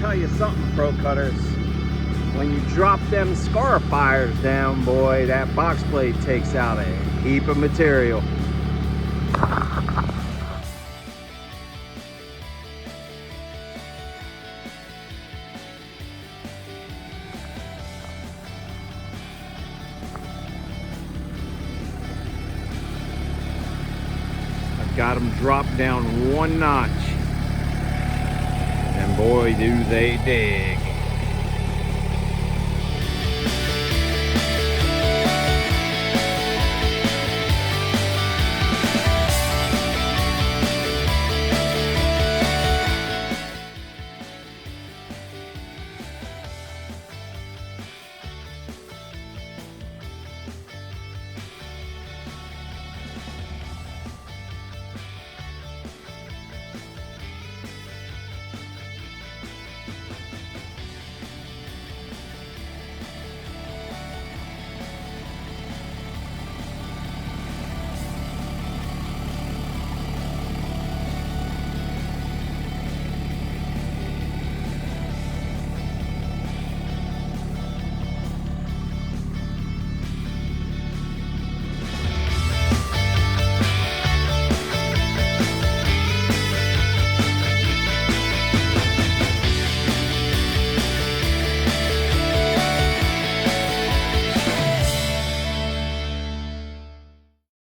tell you something, Pro Cutters. When you drop them scarifiers down, boy, that box blade takes out a heap of material. I've got them dropped down one notch, and boy, do they dig.